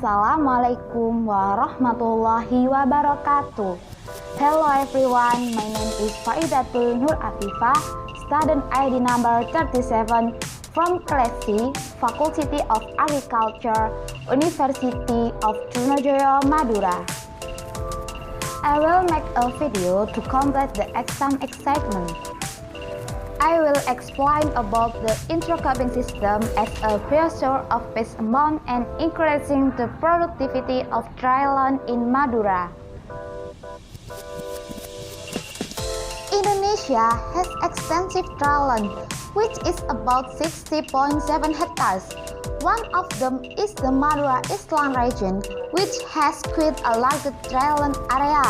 Assalamualaikum warahmatullahi wabarakatuh. Hello everyone, my name is Nur Afifah, student ID number 37 from Class C, Faculty of Agriculture, University of Trunojoyo, Madura. I will make a video to combat the exam excitement. I will explain about the intercropping system as a pressure of pests among and increasing the productivity of dryland in Madura. Indonesia has extensive dryland, which is about 60.7 hectares. One of them is the Madura Island region, which has quite a large dryland area.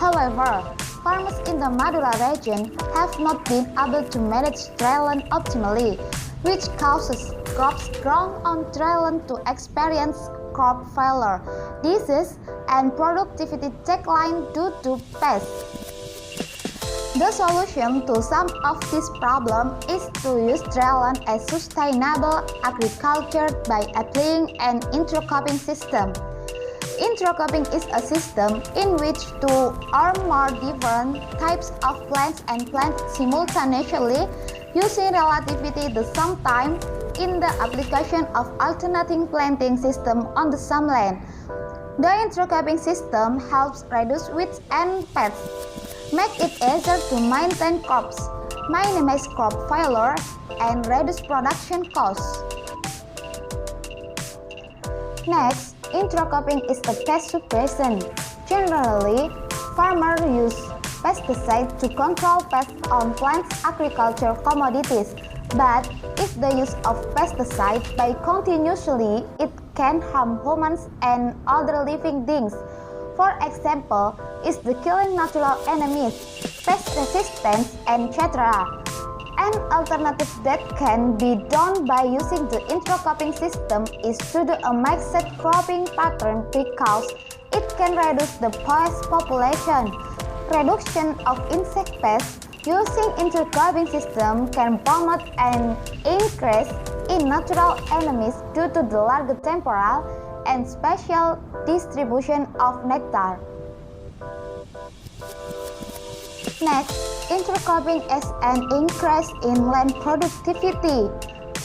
However, farmers in the Madura region have not been able to manage dryland optimally, which causes crops grown on dryland to experience crop failure, disease, and productivity decline due to pests. The solution to some of this problem is to use dryland as sustainable agriculture by applying an intercropping system. Intercropping is a system in which two or more different types of plants and plants simultaneously using relatively the same time in the application of alternating planting system on the same land. The intercropping system helps reduce weeds and pests, make it easier to maintain crops, minimize crop failure, and reduce production costs. Next, intercropping is a pest suppression. Generally, farmers use pesticides to control pests on plants' agricultural commodities, but if the use of pesticides by continuously, it can harm humans and other living things. For example, is the killing natural enemies, pest resistance, etc. An alternative that can be done by using the intercropping system is to do a mixed cropping pattern because it can reduce the pest population. Reduction of insect pests using intercropping system can promote an increase in natural enemies due to the larger temporal and spatial distribution of nectar. Next, intercropping is an increase in land productivity.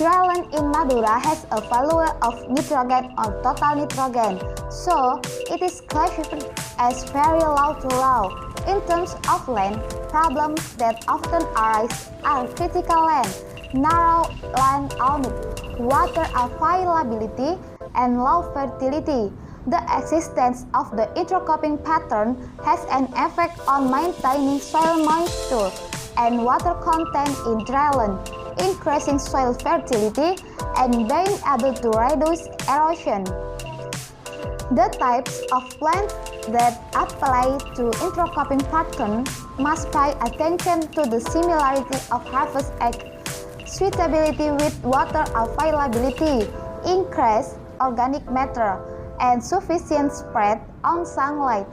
Dryland in Madura has a value of nitrogen or total nitrogen, so it is classified as very low to low. In terms of land, problems that often arise are critical land, narrow land ownership, water availability, and low fertility. The existence of the intercropping pattern has an effect on maintaining soil moisture and water content in dryland, increasing soil fertility, and being able to reduce erosion. The types of plants that apply to intercropping pattern must pay attention to the similarity of harvest age, suitability with water availability, increased organic matter, and sufficient spread on sunlight.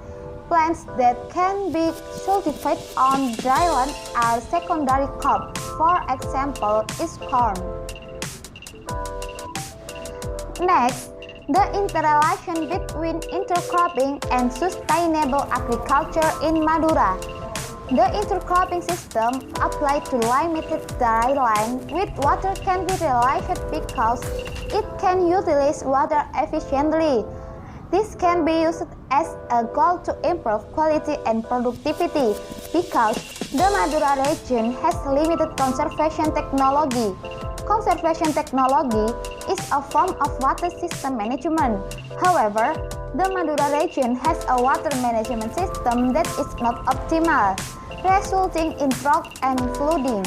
Plants that can be cultivated on dryland are secondary crops, for example, is corn. Next, the interrelation between intercropping and sustainable agriculture in Madura. The intercropping system applied to limited dryland with water can be realized because it can utilize water efficiently. This can be used as a goal to improve quality and productivity because the Madura region has limited conservation technology. Conservation technology is a form of water system management. However, the Madura region has a water management system that is not optimal, resulting in drought and flooding.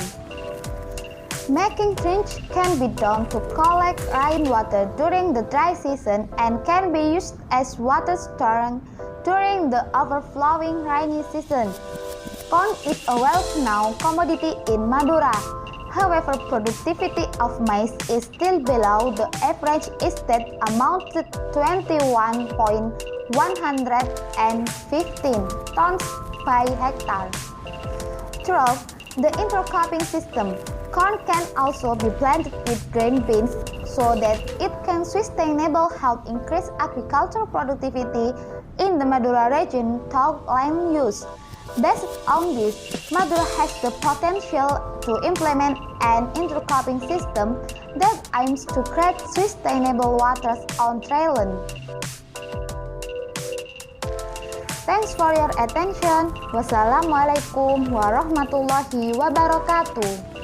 Making trench can be done to collect rainwater during the dry season and can be used as water storage during the overflowing rainy season. Corn is a well-known commodity in Madura. However, productivity of maize is still below the average instead amounted 21.115 tons per hectare. Through the intercropping system, corn can also be planted with grain beans, so that it can sustainably help increase agricultural productivity in the Madura region through land use. Based on this, Madura has the potential to implement an intercropping system that aims to create sustainable waters on Dryland. Thanks for your attention. Wassalamualaikum warahmatullahi wabarakatuh.